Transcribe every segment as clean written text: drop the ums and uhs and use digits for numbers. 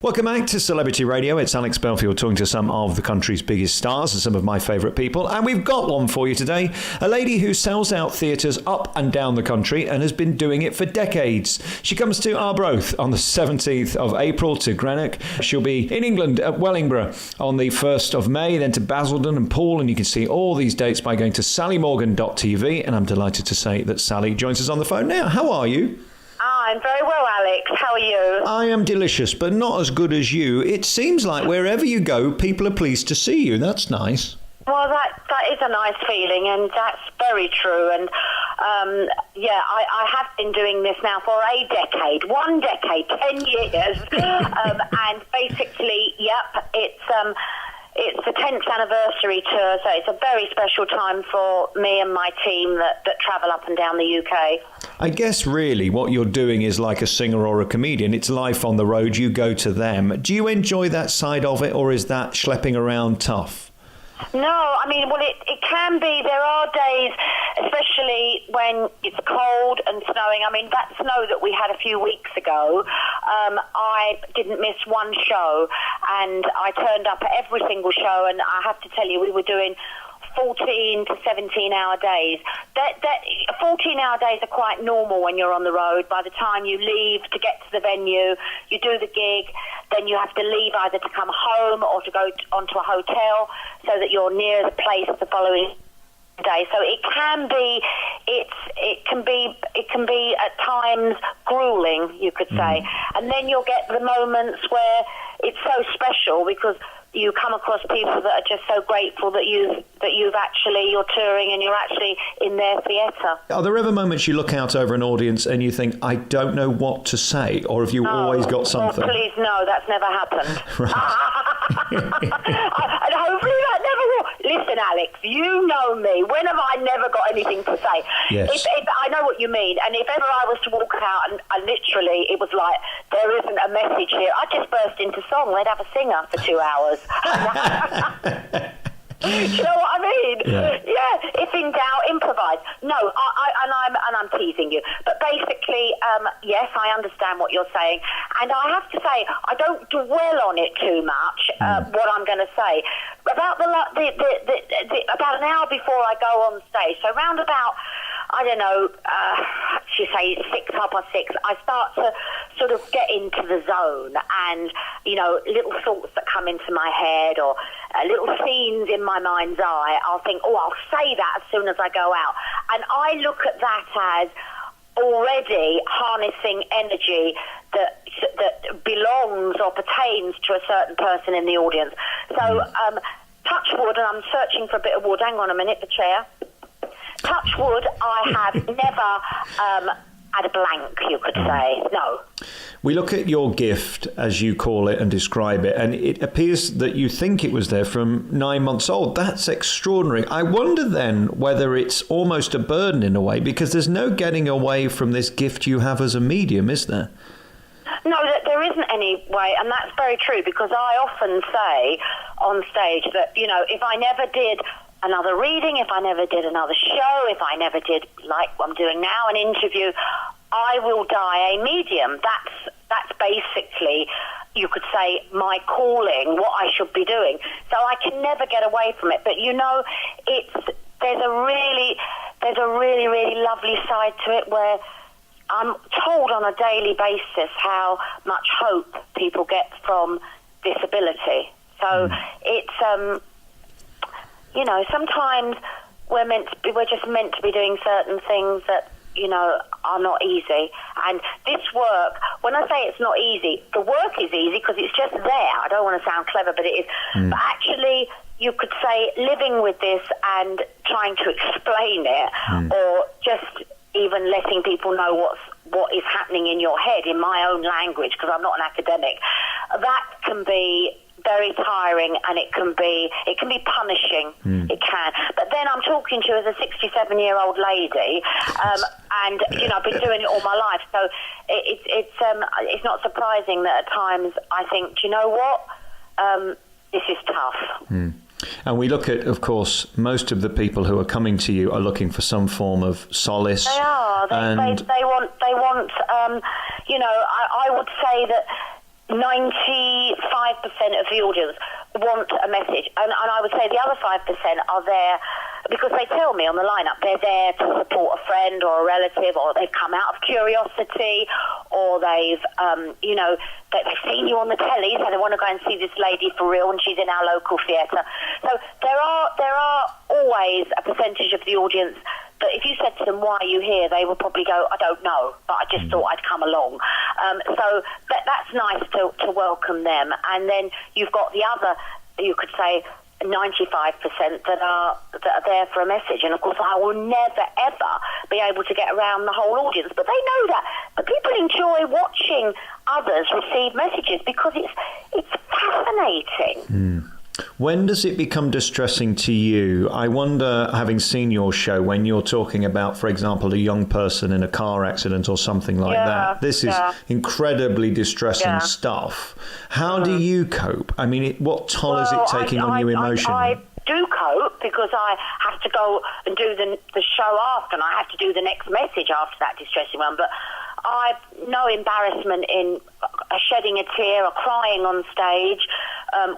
Welcome back to Celebrity Radio. It's Alex Belfield talking to some of the country's biggest stars and some of my favourite people. And we've got one for you today. A lady who sells out theatres up and down the country and has been doing it for decades. She comes to Arbroath on the 17th of April, to Greenock. She'll be in England at Wellingborough on the 1st of May, then to Basildon and Poole. And you can see all these dates by going to sallymorgan.tv. And I'm delighted to say that Sally joins us on the phone now. How are you? I'm very well, Alex. How are you? I am delicious, but not as good as you. It seems like wherever you go, people are pleased to see you. That's nice. Well, that is a nice feeling, and that's very true. And I have been doing this now for a decade, 1 decade, 10 years, and basically, it's the 10th anniversary tour, so it's a very special time for me and my team that travel up and down the UK. I guess really what you're doing is like a singer or a comedian. It's life on the road. You go to them. Do you enjoy that side of it, or is that schlepping around tough? No, I mean, well, it can be. There are days, especially when it's cold and snowing. I mean, that snow that we had a few weeks ago, I didn't miss one show, and I turned up at every single show, and I have to tell you, we were doing 14 to 17-hour days. 14-hour days are quite normal when you're on the road. By the time you leave to get to the venue, you do the gig, then you have to leave either to come home or to go onto a hotel so that you're near the place the following day. So it can be at times grueling, you could say. And then you'll get the moments where it's so special because you come across people that are just so grateful that you're touring and you're actually in their theatre. Are there ever moments you look out over an audience and you think, I don't know what to say, or have you always got something? Oh, please, no, that's never happened. And hopefully that never will. Listen, Alex, you know me. When have I never got anything to say? Yes. If I know what you mean, and if ever I was to walk out and literally it was like, there isn't a message here, I'd just burst into song. They'd have a singer for 2 hours. You know what I mean? Yeah. If in doubt, improvise. No, I'm teasing you. But basically, yes, I understand what you're saying, and I have to say I don't dwell on it too much. What I'm going to say about about an hour before I go on stage, so round about, I don't know, she say 6, 6:30, I start to sort of get into the zone, and, you know, little thoughts that come into my head or little scenes in my mind's eye, I'll think, I'll say that as soon as I go out. And I look at that as already harnessing energy that belongs or pertains to a certain person in the audience. So, touch wood, and I'm searching for a bit of wood. Hang on a minute, the chair. Touch wood, I have never had a blank, you could say. No. We look at your gift, as you call it and describe it, and it appears that you think it was there from 9 months old. That's extraordinary. I wonder then whether it's almost a burden in a way, because there's no getting away from this gift you have as a medium, is there? No, there isn't any way, and that's very true, because I often say on stage that, you know, if I never did another reading, if I never did another show, if I never did, like I'm doing now, an interview, I will die a medium. That's basically, you could say, my calling, what I should be doing. So I can never get away from it. But you know, there's a really, really lovely side to it where I'm told on a daily basis how much hope people get from disability. So it's you know, sometimes we're just meant to be doing certain things that, you know, are not easy. And this work, when I say it's not easy, the work is easy because it's just there. I don't want to sound clever, but it is. But actually, you could say living with this and trying to explain it, or just even letting people know what is happening in your head in my own language, because I'm not an academic, that can be very tiring, and it can be punishing. It can. But then I'm talking to you as a 67-year-old lady, and you know, I've been doing it all my life. So it's not surprising that at times I think, do you know what? This is tough. And we look at, of course, most of the people who are coming to you are looking for some form of solace. They are. They want. You know, I would say that 95% of the audience want a message. And I would say the other 5% are there because they tell me on the lineup they're there to support a friend or a relative, or they've come out of curiosity, or they've, they've seen you on the telly, so they want to go and see this lady for real, and she's in our local theatre. So there are always a percentage of the audience that if you said to them, why are you here, they would probably go, I don't know, but I just thought I'd come along. So that's nice to welcome them. And then you've got the other, you could say, 95% that are there for a message. And of course I will never ever be able to get around the whole audience, but they know that. But people enjoy watching others receive messages because it's fascinating. When does it become distressing to you? I wonder, having seen your show, when you're talking about, for example, a young person in a car accident or something like that. This is incredibly distressing stuff. How do you cope? I mean, what toll is it taking on you emotionally? I do cope because I have to go and do the show after, and I have to do the next message after that distressing one. But I've no embarrassment in shedding a tear or crying on stage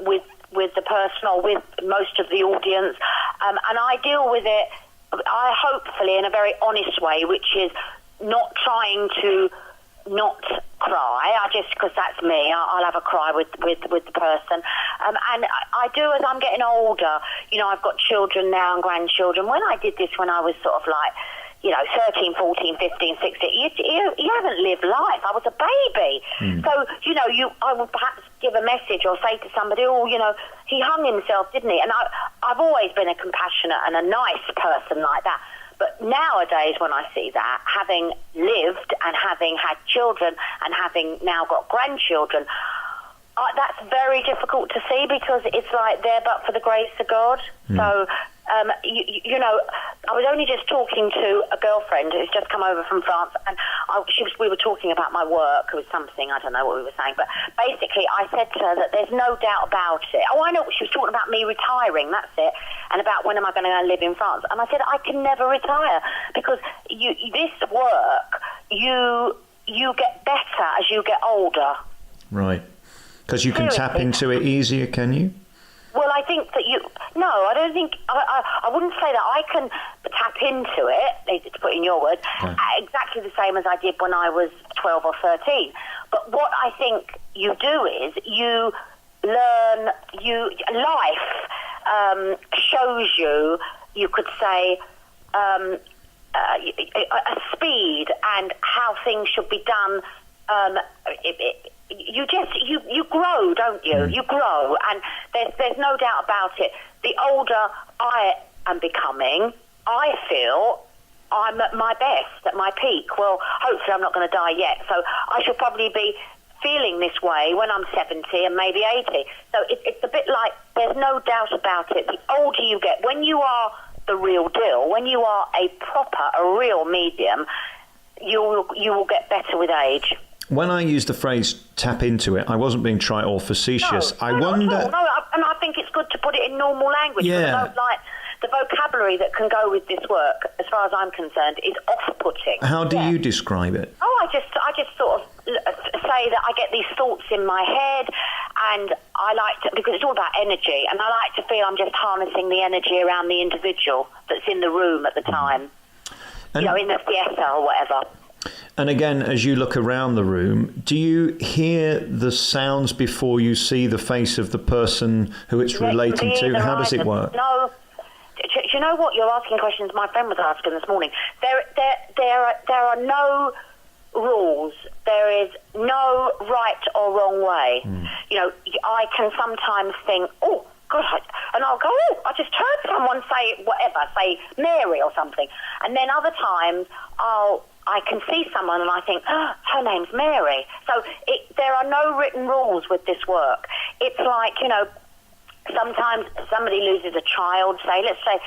with the person or with most of the audience, and I deal with it, hopefully in a very honest way, which is not trying to not cry. Because that's me. I'll have a cry with the person, and I do as I'm getting older. I've got children now and grandchildren. When I did this when I was sort of like 13, 14, 15, 16, you haven't lived life. I was a baby. So, I would perhaps give a message or say to somebody, he hung himself, didn't he? And I've always been a compassionate and a nice person like that. But nowadays, when I see that, having lived and having had children and having now got grandchildren, that's very difficult to see because it's like there but for the grace of God. So, I was only just talking to a girlfriend who's just come over from France, and we were talking about my work. It was something, I don't know what we were saying, but basically I said to her that there's no doubt about it. Oh, I know, she was talking about me retiring, that's it, and about when am I going to go and live in France. And I said, I can never retire because this work, you get better as you get older. Right. Because you can tap into it easier, can you? Well, I think that I don't think, I wouldn't say that I can tap into it, to put in your words, exactly the same as I did when I was 12 or 13. But what I think you do is you learn, life shows you could say, a speed and how things should be done. You grow, don't you? You grow, and there's no doubt about it. The older I am becoming, I feel I'm at my best, at my peak. Well, hopefully I'm not going to die yet, so I should probably be feeling this way when I'm 70 and maybe 80. So it's a bit like, there's no doubt about it. The older you get, when you are the real deal, when you are a real medium, you will get better with age. When I used the phrase tap into it, I wasn't being trite or facetious. No, and I think it's good to put it in normal language. Yeah. I don't like the vocabulary that can go with this work, as far as I'm concerned, is off-putting. How do you describe it? I just sort of say that I get these thoughts in my head, and I like to, because it's all about energy, and I like to feel I'm just harnessing the energy around the individual that's in the room at the time, in the theatre or whatever. And again, as you look around the room, do you hear the sounds before you see the face of the person who it's relating to? How does it work? No. Do you know what? You're asking questions my friend was asking this morning. There are no rules. There is no right or wrong way. I can sometimes think, oh, God, and I'll go, oh, I just heard someone say whatever, say Mary or something. And then other times I can see someone and I think, oh, her name's Mary. So there are no written rules with this work. It's like, sometimes somebody loses a child, let's say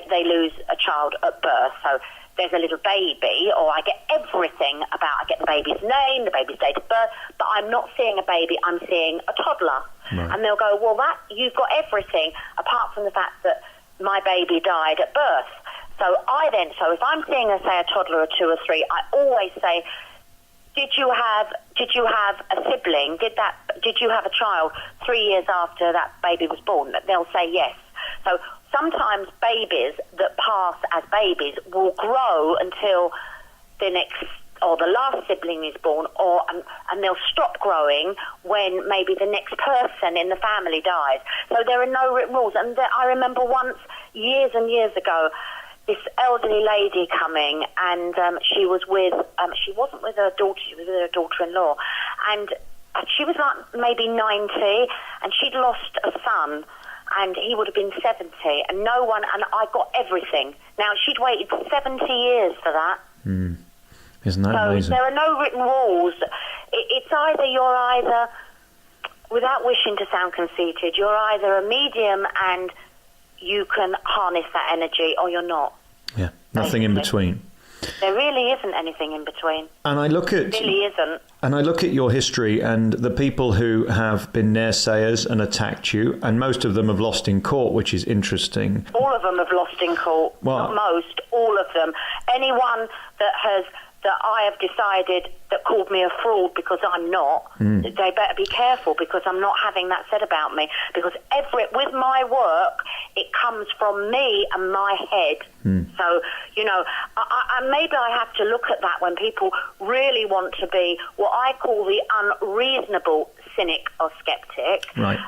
they lose a child at birth. So there's a little baby, or I get everything I get the baby's name, the baby's date of birth, but I'm not seeing a baby, I'm seeing a toddler. Right. And they'll go, well, you've got everything apart from the fact that my baby died at birth. So if I'm seeing, say, a toddler or 2 or 3, I always say, did you have a sibling? Did you have a child 3 years after that baby was born? They'll say yes. So sometimes babies that pass as babies will grow until the next or the last sibling is born, and they'll stop growing when maybe the next person in the family dies. So there are no written rules. And I remember once, years and years ago, this elderly lady coming, and she wasn't with her daughter, she was with her daughter-in-law, and she was like maybe 90, and she'd lost a son, and he would have been 70, and I got everything. Now, she'd waited 70 years for that. Isn't that amazing? There are no written rules. It's either without wishing to sound conceited, you're either a medium and you can harness that energy, or you're not. Yeah, nothing in between. There really isn't anything in between. And I look at... There really isn't. And I look at your history and the people who have been naysayers and attacked you, and most of them have lost in court, which is interesting. All of them have lost in court. Well, not most, all of them. Anyone that I have decided that called me a fraud because I'm not, they better be careful, because I'm not having that said about me. Because with my work, it comes from me and my head. So, maybe I have to look at that when people really want to be what I call the unreasonable cynic or skeptic, right.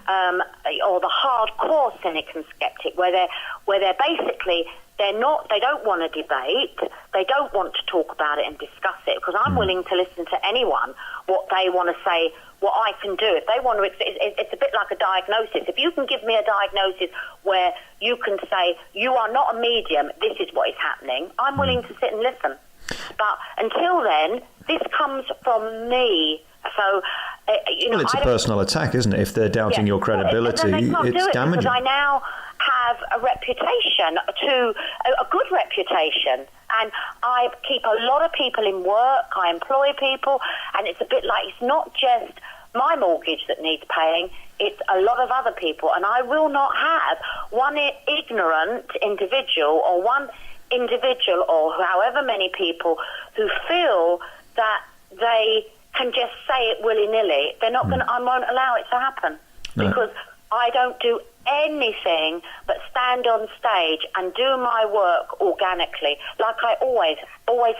Or the hardcore cynic and skeptic, where they're basically... They don't want to debate. They don't want to talk about it and discuss it, because I'm willing to listen to anyone, what they want to say, what I can do. If they want to, it's a bit like a diagnosis. If you can give me a diagnosis where you can say, you are not a medium, this is what is happening, I'm willing to sit and listen. But until then, this comes from me. So, it's a personal attack, isn't it? If they're doubting your credibility, it's damaging. Because I now have a reputation, a good reputation, and I keep a lot of people in work, I employ people, and it's a bit like, it's not just my mortgage that needs paying, it's a lot of other people, and I will not have one ignorant individual or one individual or however many people who feel that they can just say it willy-nilly. They're not going to, I won't allow it to happen. No. Because I don't do anything but stand on stage and do my work organically, like I always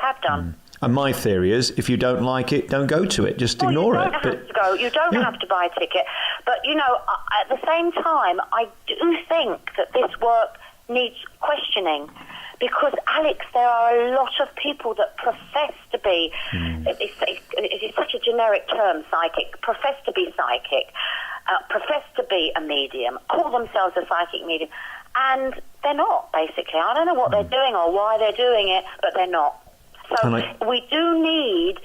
have done. And my theory is, if you don't like it, don't go to it. Just ignore it. You don't have to go. You don't have to buy a ticket. But, at the same time, I do think that this work needs questioning. Because, Alex, there are a lot of people that profess to be, it's such a generic term, psychic, profess to be psychic, profess to be a medium, call themselves a psychic medium, and they're not, basically. I don't know what they're doing or why they're doing it, but they're not. So we do need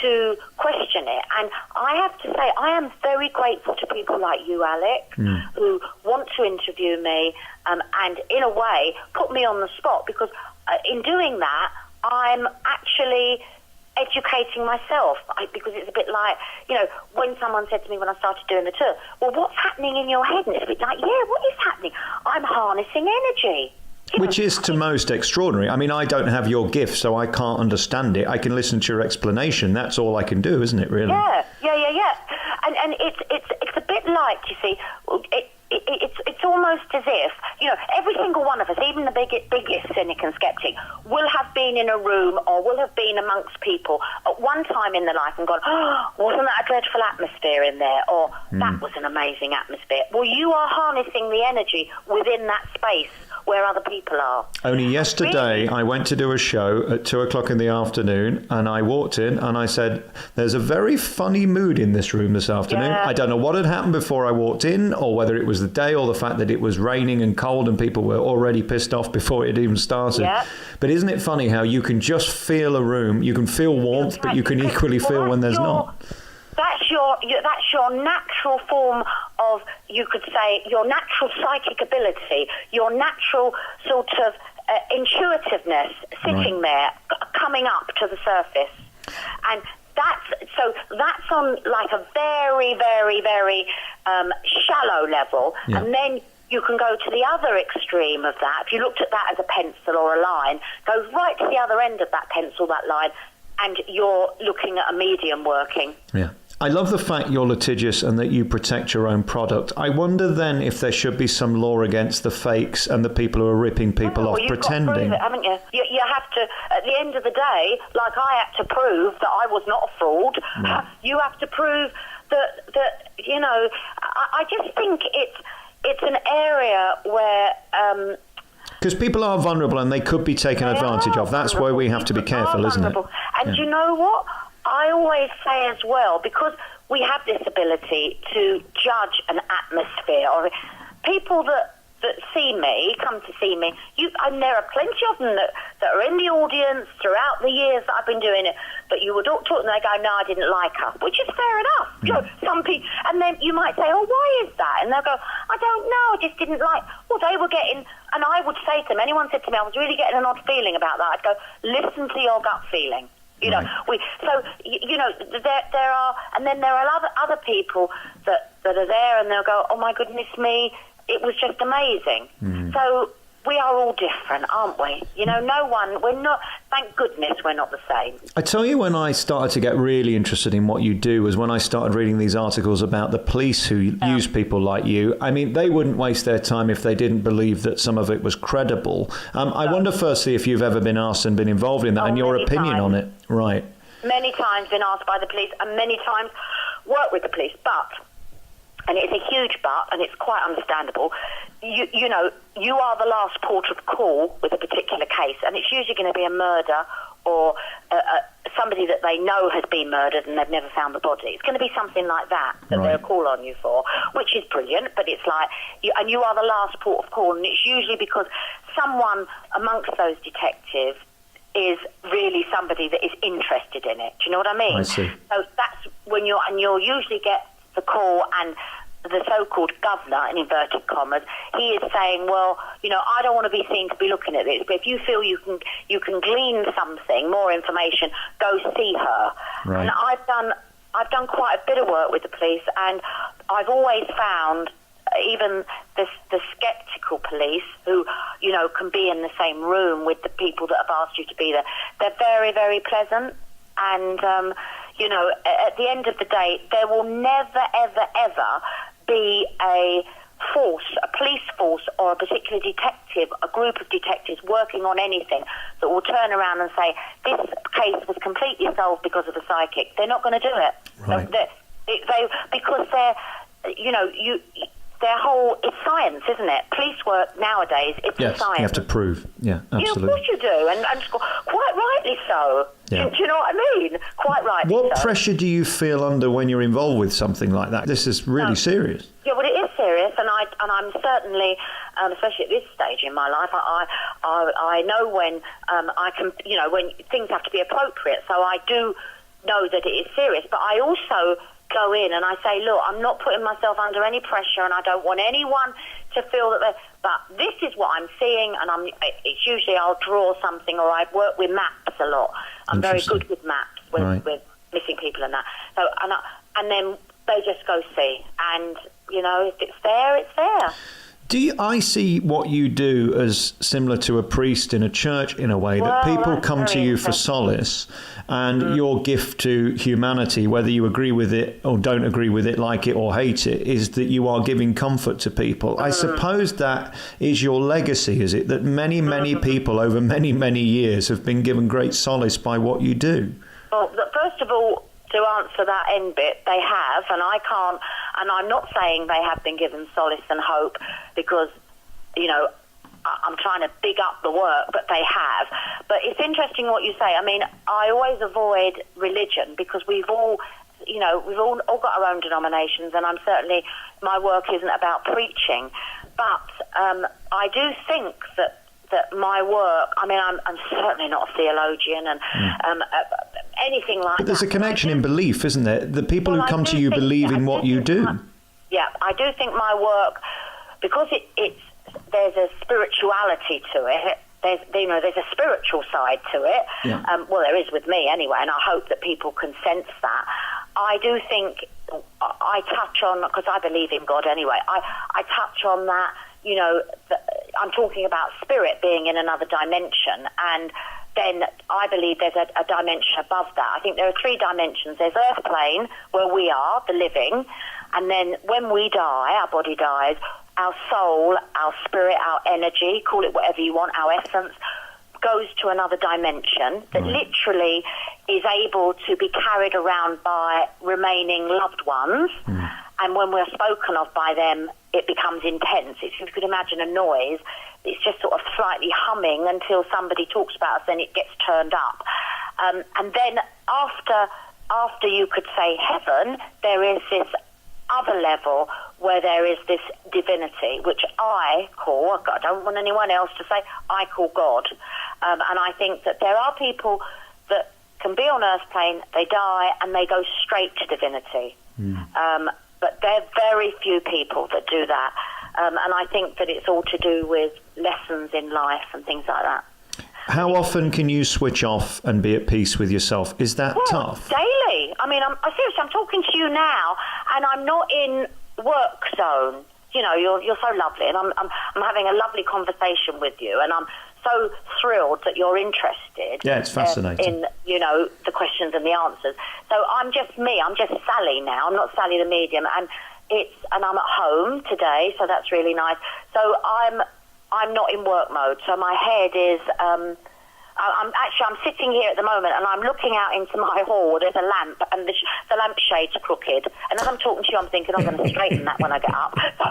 to question it. And I have to say, I am very grateful to people like you, Alex, who want to interview me and, in a way, put me on the spot, because in doing that, I'm actually educating myself, because it's a bit like, when someone said to me when I started doing the tour, well, what's happening in your head? And it's a bit like, what is happening? I'm harnessing energy. Which is to most extraordinary. I mean, I don't have your gift, so I can't understand it. I can listen to your explanation. That's all I can do, isn't it, really? Yeah. And it's a bit like, you see, it's almost as if, every single one of us, even the biggest cynic and skeptic, will have been in a room or will have been amongst people at one time in their life and gone, wasn't that a dreadful atmosphere in there? Or that was an amazing atmosphere. Well, you are harnessing the energy within that space where other people are. Only yesterday, I went to do a show at 2:00 in the afternoon, and I walked in and I said, there's a very funny mood in this room this afternoon. Yeah. I don't know what had happened before I walked in, or whether it was the day or the fact that it was raining and cold and people were already pissed off before it even started. Yeah. But isn't it funny how you can just feel a room, you can feel warmth, but you can equally feel when there's not? That's your natural form of, you could say, your natural psychic ability, your natural sort of intuitiveness sitting there, coming up to the surface. And that's on like a very, very, very shallow level. Yeah. And then you can go to the other extreme of that. If you looked at that as a pencil or a line, go right to the other end of that pencil, that line, and you're looking at a medium working. Yeah. I love the fact you're litigious and that you protect your own product. I wonder then if there should be some law against the fakes and the people who are ripping people off pretending. Got to prove it, haven't you? You have to, at the end of the day, like I had to prove that I was not a fraud, you have to prove that you know, I just think it's an area where... because people are vulnerable and they could be taken advantage of. That's why we have to be careful, isn't it? And you know what? I always say as well, because we have this ability to judge an atmosphere, or people that see me, come to see me, and there are plenty of them that are in the audience throughout the years that I've been doing it, but you would talk to them and they go, no, I didn't like her, which is fair enough. You know, some people, and then you might say, oh, why is that? And they'll go, I don't know, I just didn't like, well, they were getting, and I would say to them, anyone said to me, I was really getting an odd feeling about that, I'd go, listen to your gut feeling. You know, you know, there are, and then there are other people that are there, and they'll go, oh my goodness me, it was just amazing. So we are all different, aren't we? You know, we're not, thank goodness we're not the same. I tell you, when I started to get really interested in what you do was when I started reading these articles about the police who use people like you. I mean, they wouldn't waste their time if they didn't believe that some of it was credible. I wonder, firstly, if you've ever been asked and been involved in that, and your opinion on it. Right. Many times been asked by the police, and many times worked with the police, but... and it's a huge but, and it's quite understandable, you know, you are the last port of call with a particular case, and it's usually going to be a murder or somebody that they know has been murdered and they've never found the body. It's going to be something like that they'll call on you for, which is brilliant, but it's like, and you are the last port of call, and it's usually because someone amongst those detectives is really somebody that is interested in it. Do you know what I mean? I see. So that's when you'll usually get the call, and the so-called governor, in inverted commas, he is saying, well, you know, I don't want to be seen to be looking at this, but if you feel you can glean something, more information, go see her. Right. And I've done quite a bit of work with the police, and I've always found even the skeptical police who, you know, can be in the same room with the people that have asked you to be there, they're very, very pleasant. And you know, at the end of the day, there will never, ever, ever be a police force or a particular detective, a group of detectives working on anything that will turn around and say, this case was completely solved because of a psychic. They're not going to do it. Right. Because they're, you know, their whole, it's science, isn't it? Police work nowadays, it's science. Yes, you have to prove. Yeah, absolutely. Yeah, of course you do, and quite rightly so. Yeah. Do you know what I mean? Quite rightly What so. pressure do you feel under when you're involved with something like that? This is really serious. Yeah, well, it is serious, and I'm certainly, especially at this stage in my life, I know when I can, you know, when things have to be appropriate. So I do know that it is serious, but I also go in and I say, look, I'm not putting myself under any pressure, and I don't want anyone to feel that but this is what I'm seeing, and it's usually I'll draw something, or I work with maps a lot. I'm very good with maps with missing people and that. So and then they just go see, and you know, if it's there, it's there. I see what you do as similar to a priest in a church in a way, that people come to you for solace, and your gift to humanity, whether you agree with it or don't agree with it, like it or hate it, is that you are giving comfort to people. I suppose that is your legacy, is it? That many, many people over many, many years have been given great solace by what you do. Well, first of all, to answer that end bit, they have, and I can't, and I'm not saying they have been given solace and hope, because, you know, I'm trying to big up the work, but they have. But it's interesting what you say. I mean, I always avoid religion, because we've all got our own denominations, and my work isn't about preaching. But I do think that my work, I mean, I'm certainly not a theologian and anything like that. But there's a connection in belief, isn't there? The people who come to you believe in what you do. Yeah, I do think my work, because there's a spirituality to it. There's a spiritual side to it. Yeah. Well, there is with me anyway, and I hope that people can sense that. I do think I touch on, because I believe in God anyway, I touch on that, you know, I'm talking about spirit being in another dimension, and then I believe there's a dimension above that. I think there are 3 dimensions. There's earth plane, where we are, the living, and then when we die, our body dies, our soul, our spirit, our energy, call it whatever you want, our essence, goes to another dimension that literally is able to be carried around by remaining loved ones. And when we're spoken of by them, it becomes intense. If you could imagine a noise, it's just sort of slightly humming until somebody talks about us, then it gets turned up. And then after you could say heaven, there is this other level where there is this divinity, which I don't want anyone else to say, I call God. And I think that there are people that can be on earth plane, they die, and they go straight to divinity. But there are very few people that do that. And I think that it's all to do with lessons in life and things like that. How often can you switch off and be at peace with yourself? Is that tough? Daily. I mean, seriously, I'm talking to you now, and I'm not in work zone. You know, you're so lovely, and I'm having a lovely conversation with you, and I'm so thrilled that you're interested. Yeah, it's fascinating. In the questions and the answers. So I'm just me. I'm just Sally now. I'm not Sally the medium, and I'm at home today, so that's really nice. So I'm not in work mode. So my head is. I'm sitting here at the moment, and I'm looking out into my hall. There's a lamp, and the lampshade's crooked. And as I'm talking to you, I'm thinking I'm going to straighten that when I get up. So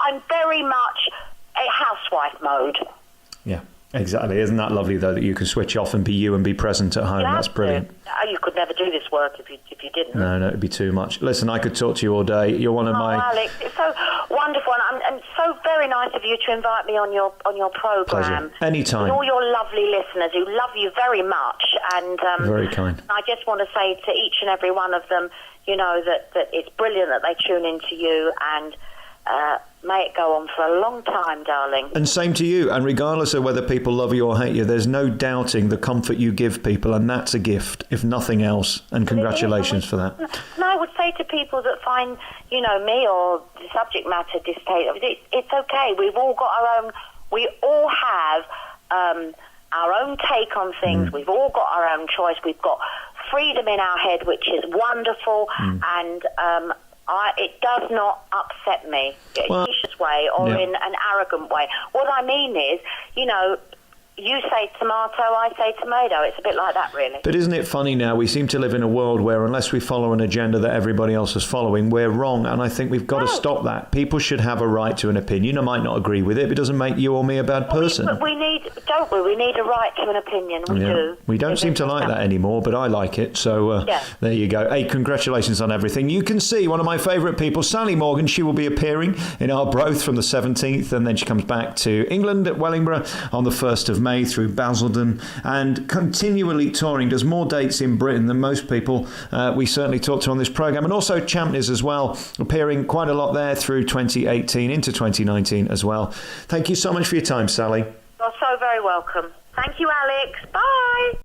I'm very much a housewife mode. Yeah, exactly. Isn't that lovely, though, that you can switch off and be you and be present at home? That's brilliant. You could never do this work if you didn't. No, it'd be too much. Listen, I could talk to you all day. You're one of my... Alex, it's so wonderful, and so very nice of you to invite me on your programme. Pleasure. Anytime. And all your lovely listeners who love you very much. And very kind. I just want to say to each and every one of them, that it's brilliant that they tune into you, and may it go on for a long time, darling. And same to you. And regardless of whether people love you or hate you, there's no doubting the comfort you give people, and that's a gift, if nothing else. And congratulations for that. And I would say to people that find, me or the subject matter distasteful, it's okay. We've all got our own. We all have our own take on things. We've all got our own choice. We've got freedom in our head, which is wonderful, and it does not upset me in a malicious way or in an arrogant way. What I mean is, you say tomato, I say tomato. It's a bit like that, really. But isn't it funny now? We seem to live in a world where unless we follow an agenda that everybody else is following, we're wrong. And I think we've got to stop that. People should have a right to an opinion. I might not agree with it, but it doesn't make you or me a bad person. But we need, don't we? We need a right to an opinion. We do. We don't seem to like that anymore, but I like it. So there you go. Hey, congratulations on everything. You can see one of my favourite people, Sally Morgan. She will be appearing in Arbroath from the 17th, and then she comes back to England at Wellingborough on the 1st of May through Basildon, and continually touring. Does more dates in Britain than most people we certainly talked to on this programme. And also Champneys as well, appearing quite a lot there through 2018 into 2019 as well. Thank you so much for your time, Sally. You're so very welcome. Thank you, Alex. Bye.